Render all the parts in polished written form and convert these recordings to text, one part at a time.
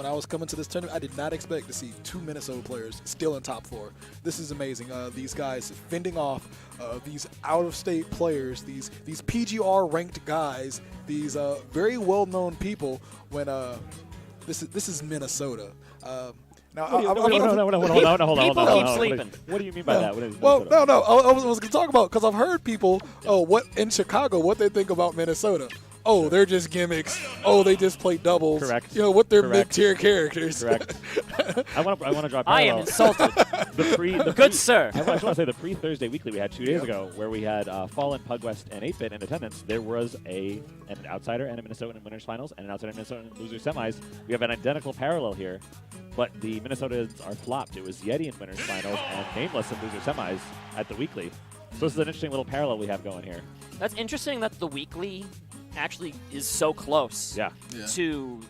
when I was coming to this tournament, I did not expect to see 2 Minnesota players still in top 4. This is amazing. These guys fending off these out-of-state players, these PGR ranked guys, these very well-known people. When this is Minnesota. Now, hold on. People keep sleeping. What do you mean by that? Well, no. I was going to talk about, because I've heard people, what in Chicago, what they think about Minnesota. Oh, they're just gimmicks. Oh, they just play doubles. Correct. You know, what they're mid-tier characters. Correct. I want to drop. I am insulted. Good sir. I just want to say the pre-Thursday weekly we had 2 days ago, where we had Fallen, Pugwest, and 8-Bit in attendance. There was an outsider and a Minnesotan in winners finals, and an outsider and Minnesotan in losers semis. We have an identical parallel here, but the Minnesotans are flopped. It was Yeti in winners finals and NameLess in loser semis at the weekly. So this is an interesting little parallel we have going here. That's interesting that the weekly actually is so close to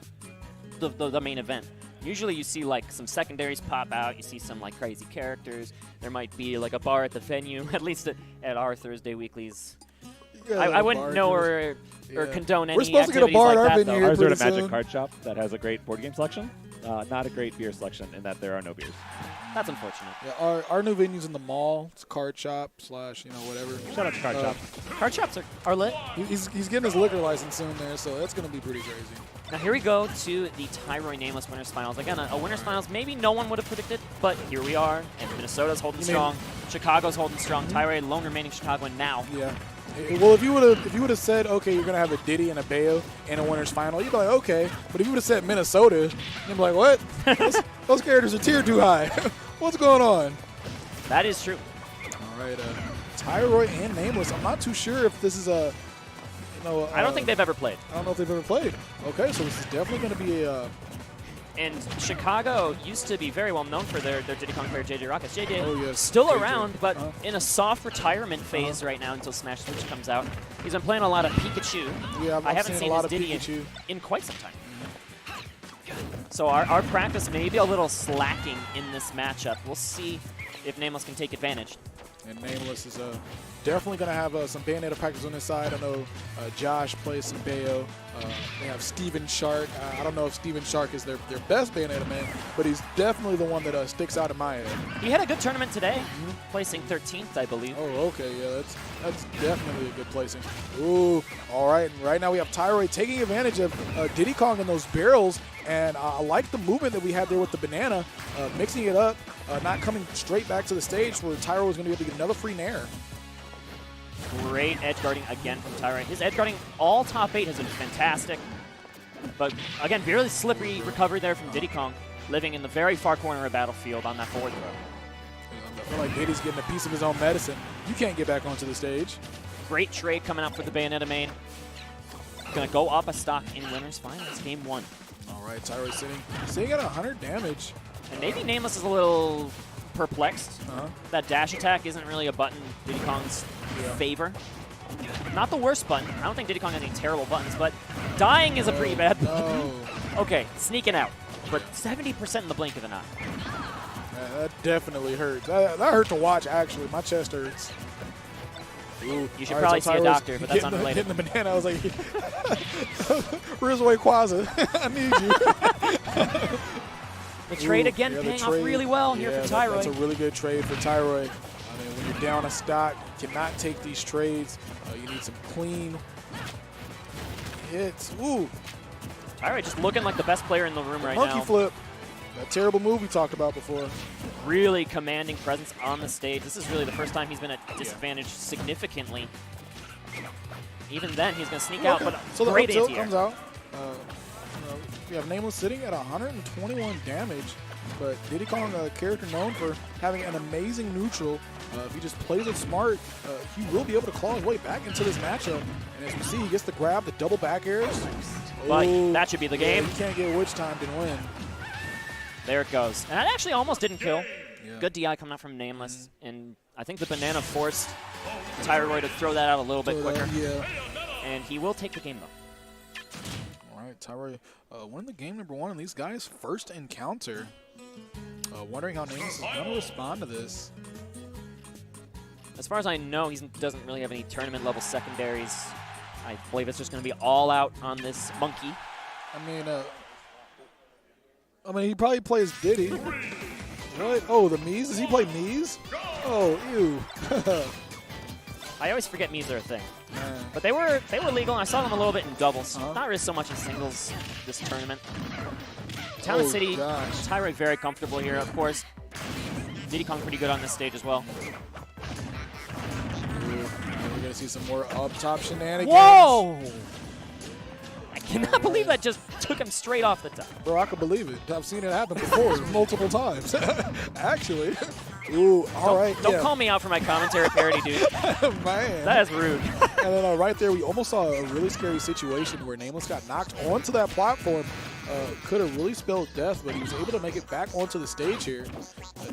the main event. Usually you see like some secondaries pop out, you see some like crazy characters, there might be like a bar at the venue, at least at our Thursday weeklies. I wouldn't know or condone any activities like that. We're supposed to get a bar at our venue here Ours are at a pretty Magic soon. card shop that has a great board game selection, not a great beer selection in that there are no beers. That's unfortunate. Yeah, our new venue's in the mall. It's a card shop / whatever. Shout out to card shop. Card shops are lit. He's getting his liquor license soon there, so that's going to be pretty crazy. Now here we go to the tyroy NameLess winners finals. Again, a winners finals maybe no one would have predicted, but here we are, and Minnesota's holding strong. Chicago's holding strong. Tyroy, lone remaining Chicagoan now. Yeah. Well, if you would have said, okay, you're gonna have a Diddy and a Bayo in a winners final, you'd be like, okay. But if you would have said Minnesota, you'd be like, what? those characters are tier too high. What's going on? That is true. All right, Tyroy and NameLess. I'm not too sure if this is a, I don't think they've ever played. I don't know if they've ever played. Okay, so this is definitely going to be a. And Chicago used to be very well known for their Diddy Kong player, JJ Rockets. JJ still around, but in a soft retirement phase right now until Smash Switch comes out. He's been playing a lot of Pikachu. Yeah, I haven't seen his Diddy in quite some time. So our practice may be a little slacking in this matchup. We'll see if NameLess can take advantage. And NameLess is definitely going to have some Bayonetta practice on his side. I know Jaaahsh plays some Bayo. They have Steven Shark. I don't know if Steven Shark is their best Bayonetta man, but he's definitely the one that sticks out in my head. He had a good tournament today, placing 13th, I believe. Oh, okay, yeah, that's definitely a good placing. Ooh, all right. And right now we have Tyroy taking advantage of Diddy Kong and those barrels, and I like the movement that we had there with the banana, mixing it up, not coming straight back to the stage where Tyroy was going to be able to get another free nair. Great edge guarding again from Tyroy. His edge guarding all top 8 has been fantastic. But again, very slippery recovery there from Diddy Kong, living in the very far corner of Battlefield on that forward throw. I feel like Diddy's getting a piece of his own medicine. You can't get back onto the stage. Great trade coming out for the Bayonetta main. Going to go up a stock in winners finals, game 1. All right, Tyroy sitting at 100 damage. And maybe NameLess is a little perplexed. That dash attack isn't really a button Diddy Kong's favor. Not the worst button. I don't think Diddy Kong has any terrible buttons, but dying is a pretty bad button. Okay, sneaking out, but 70% in the blink of an eye. Yeah, that definitely hurts. That hurt to watch, actually. My chest hurts. Ooh, you should probably see a doctor, but that's unrelated. Hitting the banana, I was like, Rizway Quaza, I need you. The trade again paying off really well here for Tyroy. That's a really good trade for Tyroy. I mean, when you're down a stock, you cannot take these trades. You need some clean hits. Ooh. Tyroy just looking like the best player in the room right Monkey now. flip. That terrible move we talked about before. Really commanding presence on the stage. This is really the first time he's been at disadvantage significantly. Even then, he's going to sneak out, but so great the anti-air. comes out. We have NameLess sitting at 121 damage, but Diddy Kong, a character known for having an amazing neutral. If he just plays it smart, he will be able to claw his way back into this matchup. And as we see, he gets the grab, the double back airs. But that should be the game. You can't get witch timed and win. There it goes. And that actually almost didn't kill. Good DI coming out from NameLess. And I think the banana forced Tyroy to throw that out a little bit quicker. And he will take the game, though. All right, Tyroy winning the game number 1 in these guys' first encounter. Wondering how NameLess is going to respond to this. As far as I know, he doesn't really have any tournament-level secondaries. I believe it's just going to be all out on this monkey. I mean, I mean, he probably plays Diddy. What? Oh, the Mii's? Does he play Mii's? Oh, ew. I always forget Mii's are a thing. But they were legal, and I saw them a little bit in doubles. Not really so much in singles this tournament. Town City, tyroy very comfortable here, of course. Diddy Kong pretty good on this stage as well. We're going to see some more up top shenanigans. Whoa! I cannot believe that just took him straight off the top. Bro, I can believe it. I've seen it happen before, multiple times. Actually. Ooh, all right. Don't call me out for my commentary parody, dude. Man. That is rude. And then right there, we almost saw a really scary situation where NameLess got knocked onto that platform. Could have really spelled death, but he was able to make it back onto the stage here.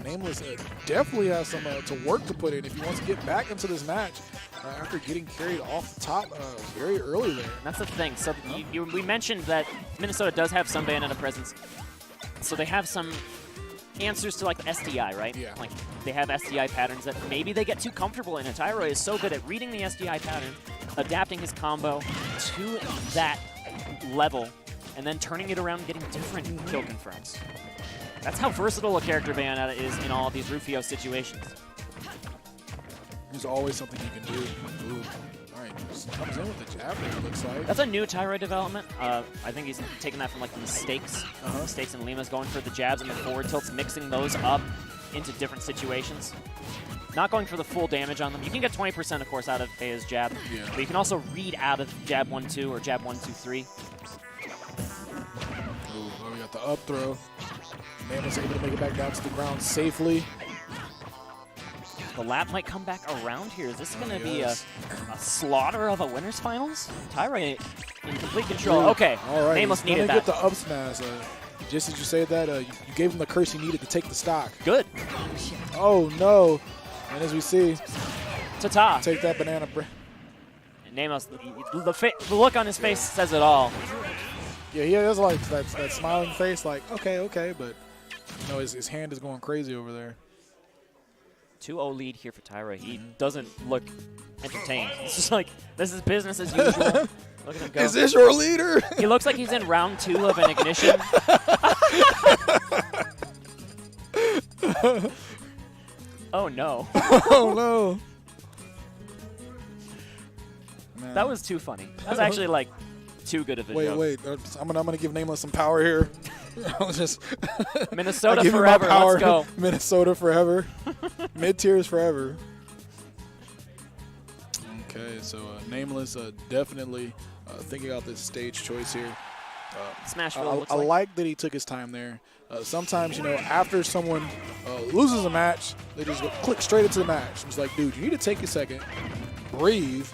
NameLess definitely has some to work to put in if he wants to get back into this match after getting carried off the top very early there. That's the thing. So we mentioned that Minnesota does have some Bayonetta presence. So they have some answers to like SDI, right? Yeah. Like they have SDI patterns that maybe they get too comfortable in. And tyroy is so good at reading the SDI pattern, adapting his combo to that level, and then turning it around and getting different kill confirms. That's how versatile a character Bayonetta is in all of these Rufio situations. There's always something you can do. Ooh. All right, just comes in with the jab there, it looks like. That's a new tyroy development. I think he's taking that from like the mistakes. Mistakes and Lima's going for the jabs and the forward tilts, mixing those up into different situations. Not going for the full damage on them. You can get 20%, of course, out of Baya's jab. Yeah. But you can also read out of jab 1-2 or jab 1-2-3. Ooh, well, we got the up throw. NameLess able to make it back down to the ground safely. The lap might come back around here. Is this going to be a slaughter of a winners finals? tyroy in complete control. Okay, all right. NameLess needed that. Get the up smash. Just as you say that, you gave him the curse he needed to take the stock. Good. Oh, no. And as we see, Ta-ta. take that banana bread. NameLess, the look on his face says it all. Yeah, he has like that smiling face, like, okay, but you know, his hand is going crazy over there. 2-0 lead here for tyroy. He doesn't look entertained. It's just like, this is business as usual. Look at him go. Is this your leader? He looks like he's in round 2 of an ignition. Oh, no. Oh, no. Man. That was too funny. That was actually, like, too good of a joke. Wait. I'm gonna give NameLess some power here. I'll just Minnesota forever. Let's go. Minnesota forever. Mid-tiers forever. Okay, so NameLess definitely thinking about this stage choice here. Smash I like. like that he took his time there. Sometimes, you know, after someone loses a match, they just click straight into the match. It's like, dude, you need to take a second, breathe,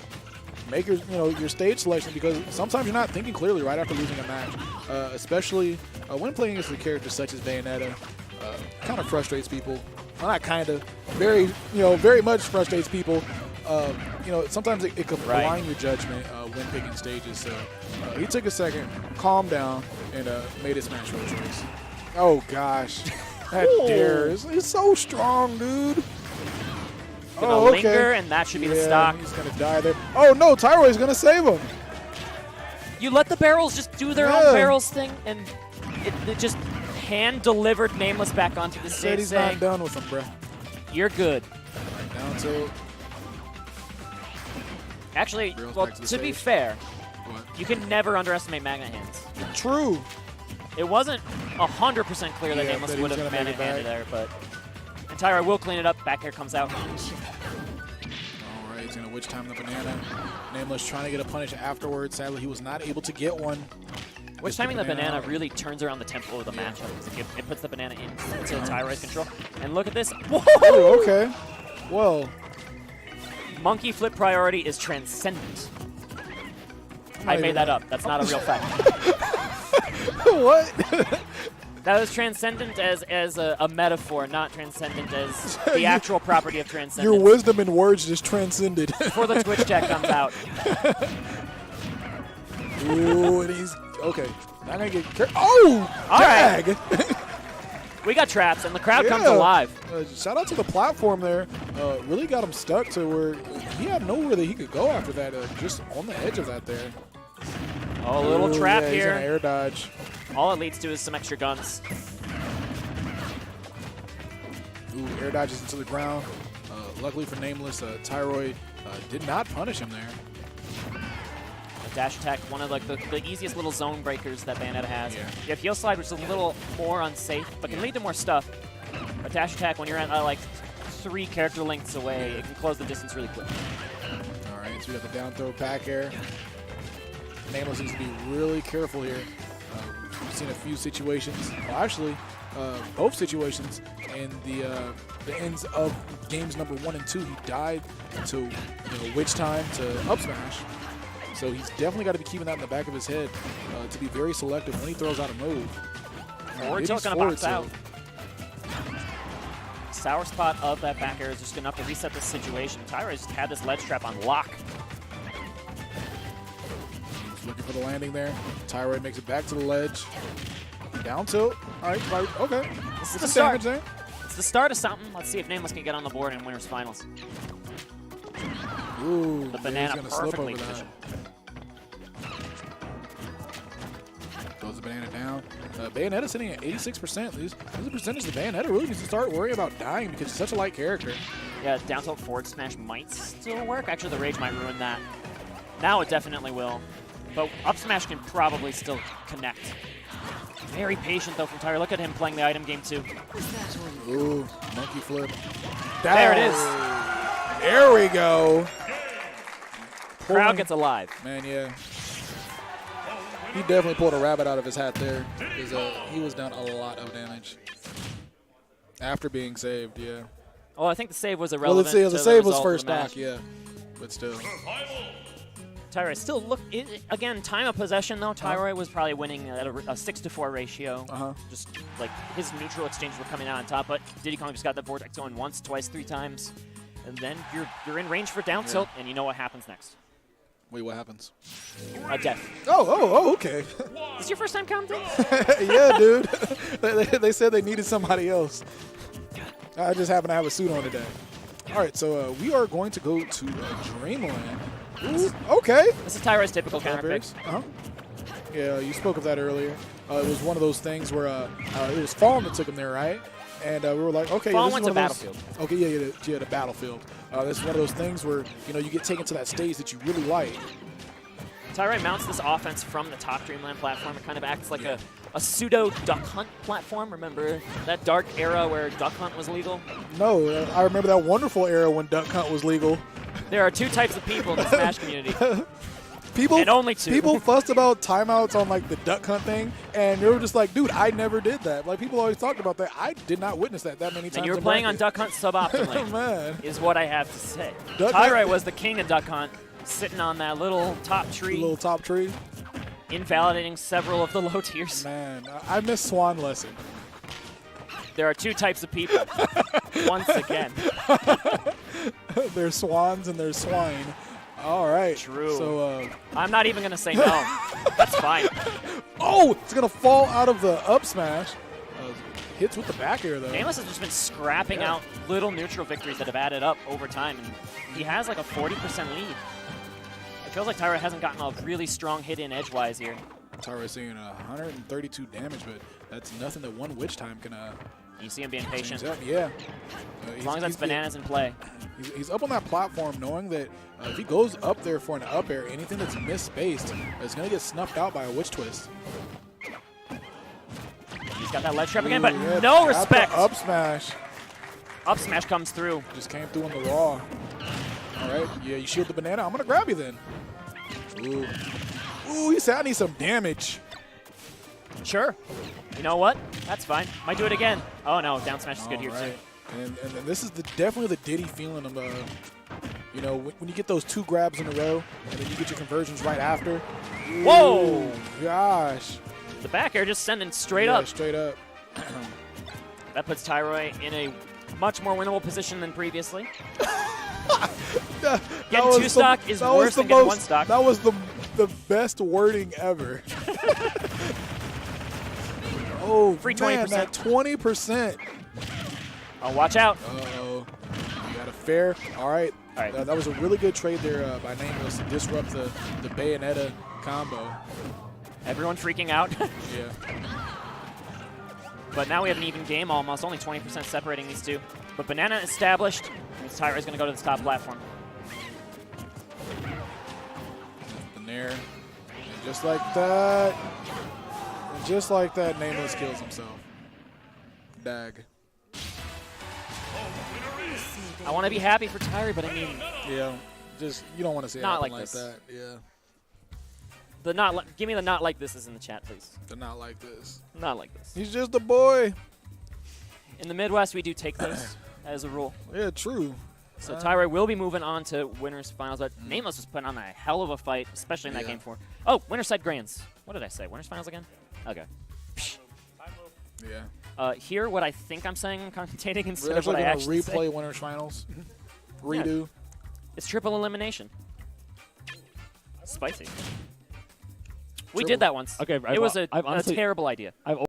make your stage selection, because sometimes you're not thinking clearly right after losing a match, especially when playing against a character such as Bayonetta. Kind of frustrates people. Well, not kind of, very much frustrates people. Sometimes it can blind your judgment when picking stages. So he took a second, calmed down, and made his Smash WiiU choice. Oh gosh, that dare is so strong, dude. Gonna linger, and that should be the stock. He's gonna die there. Oh no, tyroy's gonna save him. You let the barrels just do their own barrels thing, and it just hand-delivered NameLess back onto the stage. He's not done with him, bro. You're good. Down to. Actually, well, to be fair, you can never underestimate Magnet Hands. True. It wasn't 100% clear that NameLess would have Magnet Handed there, but and tyroy will clean it up. Back air comes out. All right, he's going to witch time the banana. NameLess trying to get a punish afterwards. Sadly, he was not able to get one. Witch timing the banana really turns around the tempo of the matchup. It puts the banana into tyroy's control. And look at this. Whoa! Ooh, okay. Well. Monkey flip priority is transcendent. I made that up. That's not a real fact. What? That was transcendent as a metaphor, not transcendent as the actual property of transcendence. Your wisdom in words just transcended. Before the Twitch chat comes out. Ooh, and he's okay. Not gonna get. Oh, all tag. Right. We got traps, and the crowd comes alive. Shout out to the platform there. Really got him stuck to where he had nowhere that he could go after that. Just on the edge of that there. Oh, a little trap here. here. He's gonna air dodge. All it leads to is some extra guns. Ooh, air dodges into the ground. Luckily for NameLess, tyroy did not punish him there. A dash attack, one of like the easiest little zone breakers that Bayonetta has. Yeah. You have heal slide, which is a little more unsafe, but can lead to more stuff. A dash attack, when you're at like 3 character lengths away, it can close the distance really quick. All right, so we got the down throw back air. NameLess needs to be really careful here. We've seen a few situations, well, actually, both situations in the ends of games number 1 and 2. He died to witch time to up smash. So he's definitely got to be keeping that in the back of his head to be very selective when he throws out a move. Forward tilt going to box out. Sour spot of that back air is just enough to reset this situation. tyroy just had this ledge trap on lock. He's looking for the landing there. tyroy makes it back to the ledge. Down tilt. All right, okay. This is the start. There. It's the start of something. Let's see if NameLess can get on the board in winners finals. Ooh, the banana perfectly positioned. Throws the banana down. Bayonetta's sitting at 86%. These are the percentage that Bayonetta really needs to start worrying about dying because he's such a light character. Yeah, down tilt forward smash might still work. Actually, the rage might ruin that. Now it definitely will. But up smash can probably still connect. Very patient, though, from tyroy. Look at him playing the item game, too. Ooh, monkey flip. There it is. There we go. Crowd gets alive. Man, yeah. He definitely pulled a rabbit out of his hat there. He was done a lot of damage. After being saved, yeah. Oh, I think the save was irrelevant. Well, the save was first stock, yeah. But still. tyroy still again, time of possession though. tyroy was probably winning at a 6-to-4 ratio. Just like his neutral exchanges were coming out on top, but Diddy Kong just got that vortex going once, twice, 3 times, and then you're in range for down tilt, and you know what happens next. Wait, what happens? A death. Oh, okay. Is this your first time counting? Yeah, dude. They said they needed somebody else. I just happen to have a suit on today. All right, so we are going to go to Dreamland. Ooh, okay. This is tyroy's typical counter pick. Yeah, you spoke of that earlier. It was one of those things where it was Fallen that took him there, right? And we were like, okay, Fallen this went is to Battlefield. Okay, yeah, the Battlefield. This is one of those things where you get taken to that stage that you really like. tyroy mounts this offense from the top Dreamland platform. It kind of acts like a pseudo Duck Hunt platform. Remember that dark era where Duck Hunt was legal? No, I remember that wonderful era when Duck Hunt was legal. There are 2 types of people in the Smash community. And only 2. People fussed about timeouts on like the Duck Hunt thing, and they were just like, dude, I never did that. Like, people always talked about that. I did not witness that many times. And you were playing on Duck Hunt suboptimally, man. Is what I have to say. tyroy was the king of Duck Hunt, sitting on that little top tree. Invalidating several of the low tiers. Man, I miss Swan Lesson. There are 2 types of people. Once again. There's swans and there's swine. All right. True. So I'm not even going to say no. That's fine. Oh, it's going to fall out of the up smash. Hits with the back air, though. NameLess has just been scrapping out little neutral victories that have added up over time, and he has like a 40% lead. It feels like tyroy hasn't gotten a really strong hit in edgewise here. tyroy seeing 132 damage, but that's nothing that one witch time can. You see him being patient. Yeah. As long as that's bananas in play. He's up on that platform knowing that if he goes up there for an up air, anything that's misspaced is going to get snuffed out by a witch twist. He's got that ledge trap again, but no respect. Up smash. Up smash comes through. Just came through on the raw. All right. Yeah, you shield the banana. I'm going to grab you then. Ooh. Ooh, he said I need some damage. Sure. You know what? That's fine. Might do it again. Oh, no. Down smash is good here, too. And this is definitely the Diddy feeling of, when you get those 2 grabs in a row and then you get your conversions right after. Whoa! Gosh. The back air just sending straight up. Straight up. That puts tyroy in a much more winnable position than previously. Getting 2 stock is worse than getting 1 stock. That was the best wording ever. Oh, free 20%. Man, that 20%. Oh, watch out. Uh-oh. You got a fair. All right. That was a really good trade there by NameLess to disrupt the Bayonetta combo. Everyone freaking out. Yeah. But now we have an even game almost, only 20% separating these two. But Banana established, and tyroy's going to go to the top platform. And there. And just like that. And just like that, NameLess kills himself. Dag. I want to be happy for Tyroy, but I mean... Yeah. Just, you don't want to say not anything like like this. that. Yeah. Give me the not like this is in the chat, please. They're not like this. Not like this. He's just a boy. In the Midwest, we do take those as a rule. Yeah, true. So Tyroy will be moving on to winners finals, but NameLess was putting on a hell of a fight, especially in that game 4. Oh, winners side grands. What did I say? Winners finals again? Okay. Yeah. Here, what I think I'm saying, commentating instead We're of what I actually actually going to replay say. winners finals. Redo. It's triple elimination. Spicy. We did that once. Okay, it was a honestly, terrible idea. I've